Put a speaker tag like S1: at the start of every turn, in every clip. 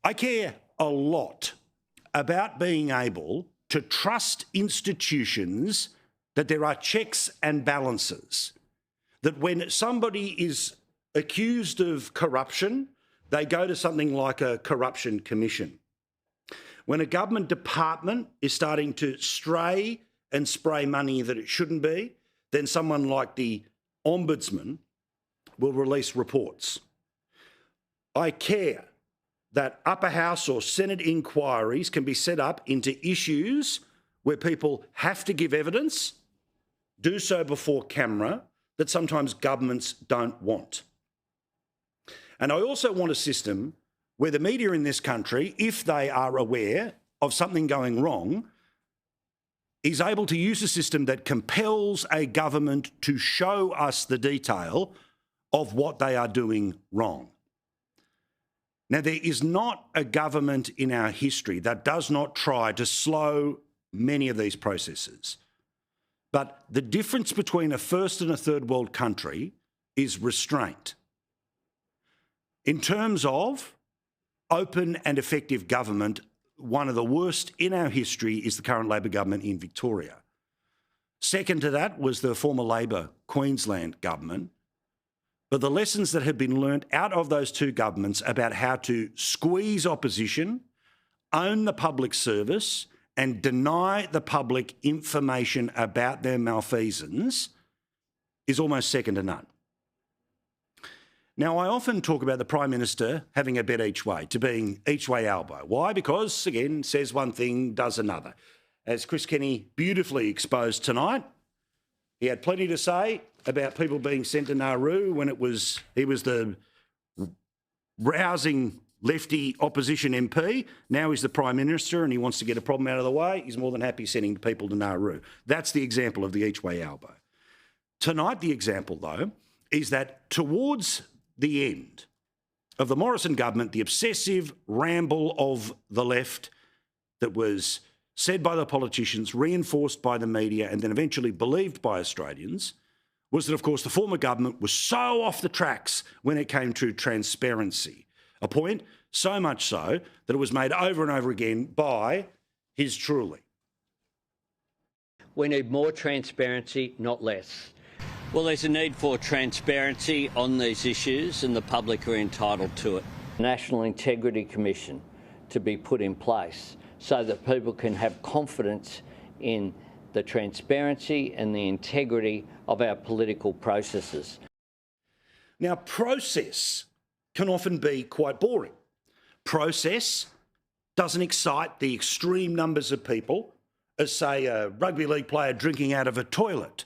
S1: I care a lot about being able to trust institutions, that there are checks and balances, that when somebody is accused of corruption, they go to something like a corruption commission. When a government department is starting to stray and spray money that it shouldn't be, then someone like the Ombudsman will release reports. I care that upper house or Senate inquiries can be set up into issues where people have to give evidence, do so before camera, that sometimes governments don't want. And I also want a system where the media in this country, if they are aware of something going wrong, is able to use a system that compels a government to show us the detail of what they are doing wrong. Now, there is not a government in our history that does not try to slow many of these processes. But the difference between a first and a third world country is restraint. In terms of open and effective government, one of the worst in our history is the current Labor government in Victoria. Second to that was the former Labor Queensland government. But the lessons that have been learnt out of those two governments about how to squeeze opposition, own the public service, and deny the public information about their malfeasance is almost second to none. Now, I often talk about the Prime Minister having a bet each way, to being each way Albo. Why? Because, again, says one thing, does another. As Chris Kenny beautifully exposed tonight, he had plenty to say about people being sent to Nauru when he was the rousing lefty opposition MP. Now he's the Prime Minister and he wants to get a problem out of the way. He's more than happy sending people to Nauru. That's the example of the each way Albo. Tonight, the example, though, is that towards the end of the Morrison government, the obsessive ramble of the left that was said by the politicians, reinforced by the media, and then eventually believed by Australians, was that, of course, the former government was so off the tracks when it came to transparency. A point so much so that it was made over and over again by his truly.
S2: We need more transparency, not less. Well, there's a need for transparency on these issues and the public are entitled to it. National Integrity Commission to be put in place so that people can have confidence in the transparency and the integrity of our political processes.
S1: Now, process can often be quite boring. Process doesn't excite the extreme numbers of people as, say, a rugby league player drinking out of a toilet.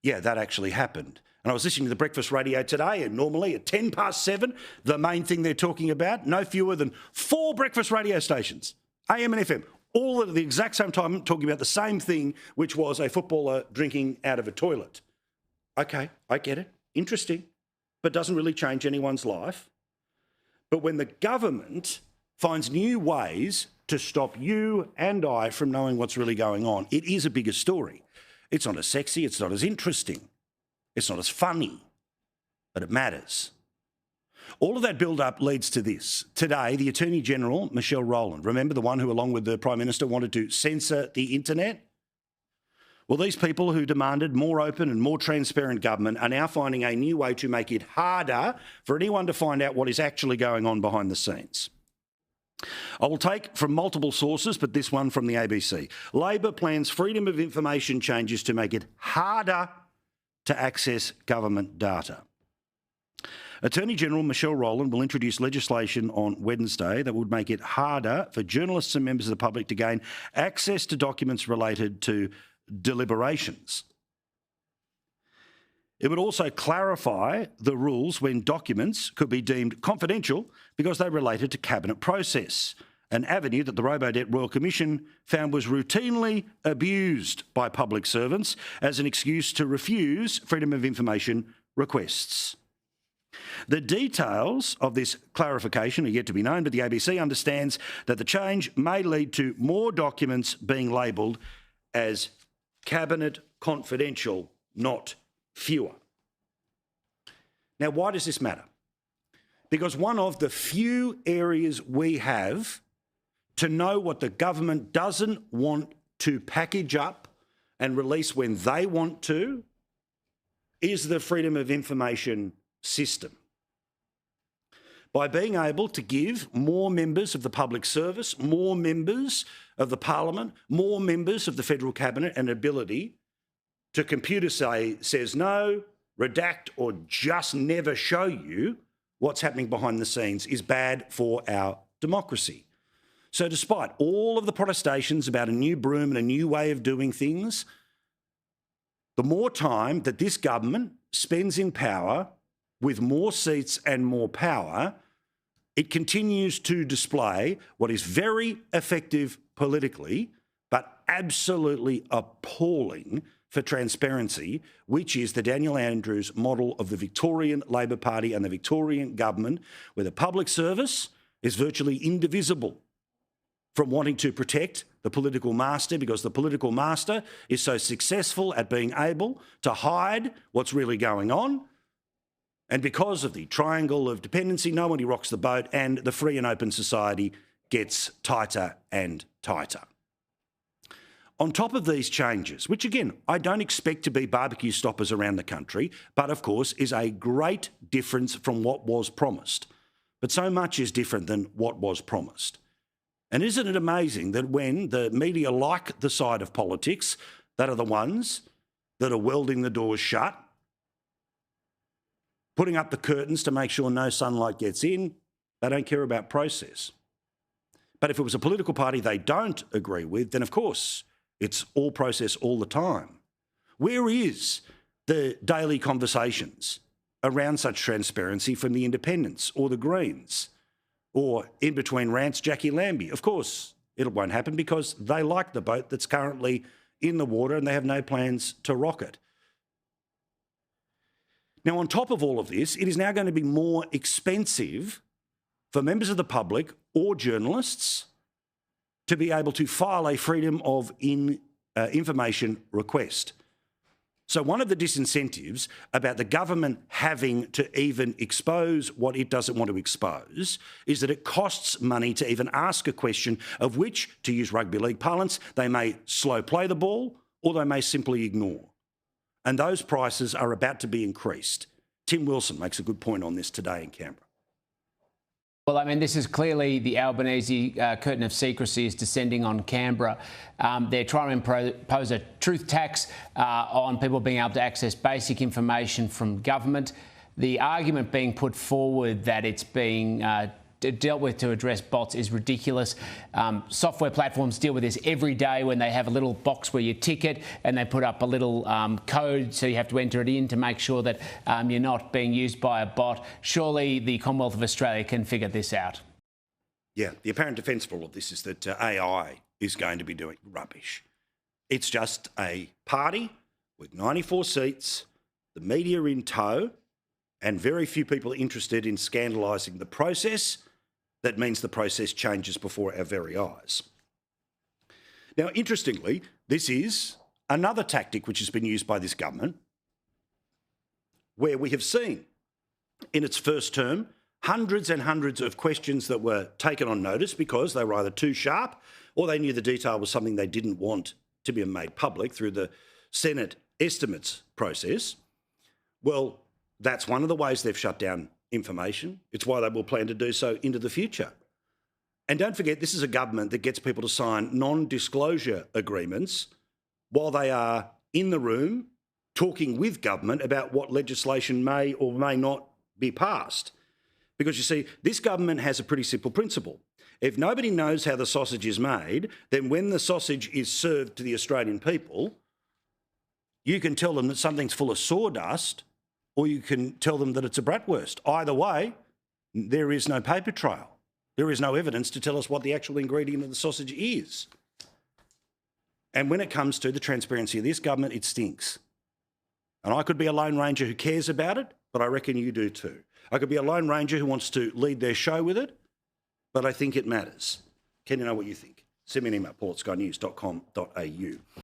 S1: Yeah, that actually happened. And I was listening to the breakfast radio today, and normally at 7:10, the main thing they're talking about, no fewer than 4 breakfast radio stations, AM and FM, all at the exact same time talking about the same thing, which was a footballer drinking out of a toilet. Okay, I get it. Interesting, but doesn't really change anyone's life. But when the government finds new ways to stop you and I from knowing what's really going on, it is a bigger story. It's not as sexy, it's not as interesting, it's not as funny, but it matters. All of that build-up leads to this. Today, the Attorney-General, Michelle Rowland, remember the one who, along with the Prime Minister, wanted to censor the internet? Well, these people who demanded more open and more transparent government are now finding a new way to make it harder for anyone to find out what is actually going on behind the scenes. I will take from multiple sources, but this one from the ABC. Labor plans freedom of information changes to make it harder to access government data. Attorney-General Michelle Rowland will introduce legislation on Wednesday that would make it harder for journalists and members of the public to gain access to documents related to deliberations. It would also clarify the rules when documents could be deemed confidential because they related to cabinet process, an avenue that the Robodebt Royal Commission found was routinely abused by public servants as an excuse to refuse freedom of information requests. The details of this clarification are yet to be known, but the ABC understands that the change may lead to more documents being labelled as cabinet confidential, not fewer. Now, why does this matter? because one of the few areas we have to know what the government doesn't want to package up and release when they want to is the freedom of information system. By being able to give more members of the public service, more members of the parliament, more members of the federal cabinet an ability to computer says no, redact, or just never show you what's happening behind the scenes is bad for our democracy. So despite all of the protestations about a new broom and a new way of doing things, the more time that this government spends in power with more seats and more power, it continues to display what is very effective politically, but absolutely appalling for transparency, which is the Daniel Andrews model of the Victorian Labor Party and the Victorian government, where the public service is virtually indivisible from wanting to protect the political master, because the political master is so successful at being able to hide what's really going on. And because of the triangle of dependency, nobody rocks the boat, and the free and open society gets tighter and tighter. On top of these changes, which again, I don't expect to be barbecue stoppers around the country, but of course is a great difference from what was promised. But so much is different than what was promised. And isn't it amazing that when the media like the side of politics, that are the ones that are welding the doors shut, putting up the curtains to make sure no sunlight gets in, they don't care about process. But if it was a political party they don't agree with, then of course it's all process all the time. Where is the daily conversations around such transparency from the Independents or the Greens? Or in between rants, Jackie Lambie? Of course, it won't happen because they like the boat that's currently in the water and they have no plans to rock it. Now, on top of all of this, it is now going to be more expensive for members of the public or journalists to be able to file a freedom of information request. So one of the disincentives about the government having to even expose what it doesn't want to expose is that it costs money to even ask a question of which, to use rugby league parlance, they may slow play the ball or they may simply ignore. And those prices are about to be increased. Tim Wilson makes a good point on this today in Canberra.
S3: Well, I mean, this is clearly the Albanese curtain of secrecy is descending on Canberra. They're trying to impose a truth tax on people being able to access basic information from government. The argument being put forward that it's being dealt with to address bots is ridiculous. Software platforms deal with this every day when they have a little box where you tick it and they put up a little code, so you have to enter it in to make sure that you're not being used by a bot. Surely the Commonwealth of Australia can figure this out.
S1: Yeah, the apparent defence for all of this is that AI is going to be doing rubbish. It's just a party with 94 seats, the media in tow, and very few people are interested in scandalising the process. That means the process changes before our very eyes. Now, interestingly, this is another tactic which has been used by this government, where we have seen in its first term hundreds and hundreds of questions that were taken on notice because they were either too sharp or they knew the detail was something they didn't want to be made public through the Senate estimates process. Well, that's one of the ways they've shut down information. It's why they will plan to do so into the future. And don't forget, this is a government that gets people to sign non-disclosure agreements while they are in the room talking with government about what legislation may or may not be passed. Because you see, this government has a pretty simple principle. If nobody knows how the sausage is made, then when the sausage is served to the Australian people, you can tell them that something's full of sawdust, or you can tell them that it's a bratwurst. Either way, there is no paper trail. There is no evidence to tell us what the actual ingredient of the sausage is. And when it comes to the transparency of this government, it stinks. And I could be a Lone Ranger who cares about it, but I reckon you do too. I could be a Lone Ranger who wants to lead their show with it, but I think it matters. Can you know what you think? Send me an email, paul@skynews.com.au.